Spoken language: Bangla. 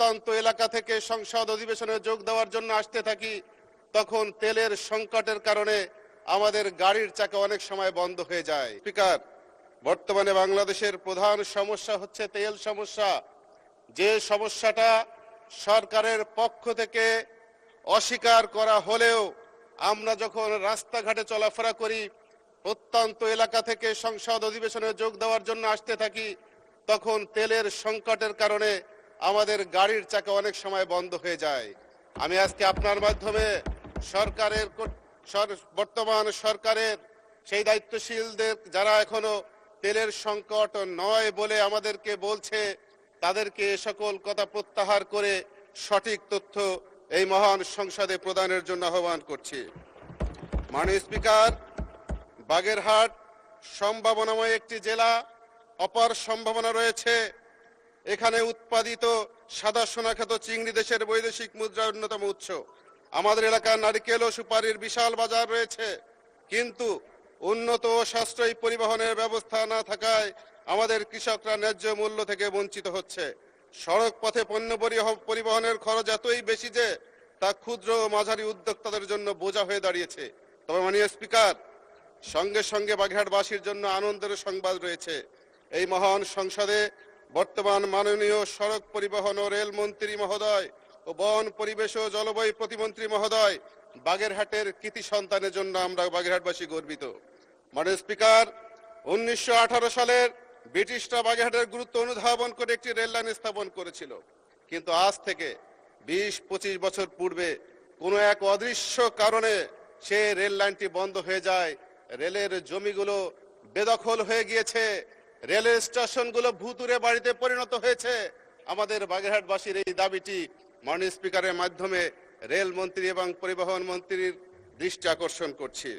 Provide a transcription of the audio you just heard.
প্রত্যন্ত এলাকা থেকে সংসদ অধিবেশনে যোগ দেওয়ার জন্য আসতে থাকি, তখন তেলের সংকটের কারণে আমাদের গাড়ির চাকা অনেক সময় বন্ধ হয়ে যায়। স্পিকার, বর্তমানে বাংলাদেশের প্রধান সমস্যা হচ্ছে তেল সমস্যা। যে সমস্যাটা সরকারের পক্ষ থেকে অস্বীকার করা হলেও আমরা যখন রাস্তাঘাটে চলাফেরা করি, প্রত্যন্ত এলাকা থেকে সংসদ অধিবেশনে যোগ দেওয়ার জন্য আসতে থাকি, তখন তেলের সংকটের কারণে আমাদের গাড়ির চাকা অনেক সময় বন্ধ হয়ে যায়। আমি আজকে আপনার মাধ্যমে বর্তমান সরকারের সেই দায়িত্বশীলদের যারা এখনো তেলের সংকট নয় বলে আমাদেরকে বলছে, তাদেরকে সকল কথা প্রত্যাহার করে সঠিক তথ্য এই মহান সংসদে প্রদানের জন্য আহ্বান করছি। মাননীয় স্পিকার, বাগেরহাট সম্ভাবনাময় একটি জেলা, অপার সম্ভাবনা রয়েছে। এখানে উৎপাদিত সাদা সোনাখ্যাত চিংড়ি দেশের বৈদেশিক মুদ্রার অন্যতম উৎস। আমাদের এলাকার নারিকেল ও সুপারির বিশাল বাজার রয়েছে, কিন্তু উন্নত ও সাশ্রয়ী পরিবহনের ব্যবস্থা না থাকায় আমাদের কৃষকরা ন্যায্য মূল্য থেকে বঞ্চিত হচ্ছে। সড়ক পথে পণ্য পরিবহনের খরচ এতই বেশি যে তা ক্ষুদ্র ও মাঝারি উদ্যোক্তাদের জন্য বোঝা হয়ে দাঁড়িয়েছে। তবে মাননীয় স্পিকার, সঙ্গে সঙ্গে বাগেরহাটবাসীর জন্য আনন্দের সংবাদ রয়েছে। এই মহান সংসদে বর্তমান মাননীয় সড়ক পরিবহন ও রেল মন্ত্রী মহোদয় ও বন পরিবেশ ও জলবায়ু প্রতিমন্ত্রী মহোদয় বাগেরহাটের কৃতি সন্তানের জন্য আমরা বাগেরহাটবাসী গর্বিত। মাননীয় স্পিকার, 1918 সালের ব্রিটিশরা বাগেরহাটের গুরুত্ব অনুধাবন করে একটি রেল লাইন স্থাপন করেছিল, কিন্তু আজ থেকে 20-25 বছর পূর্বে কোনো এক অদৃশ্য কারণে সে রেল লাইনটি বন্ধ হয়ে যায়। রেলের জমিগুলো বেদখল হয়ে গিয়েছে, রেলের স্টেশনগুলো ভুতুড়ে বাড়িতে পরিণত হয়েছে। আমাদের বাগেরহাটবাসীর এই দাবিটি মাননীয় স্পিকারের মাধ্যমে রেল মন্ত্রী এবং পরিবহন মন্ত্রীর দৃষ্টি আকর্ষণ করছি।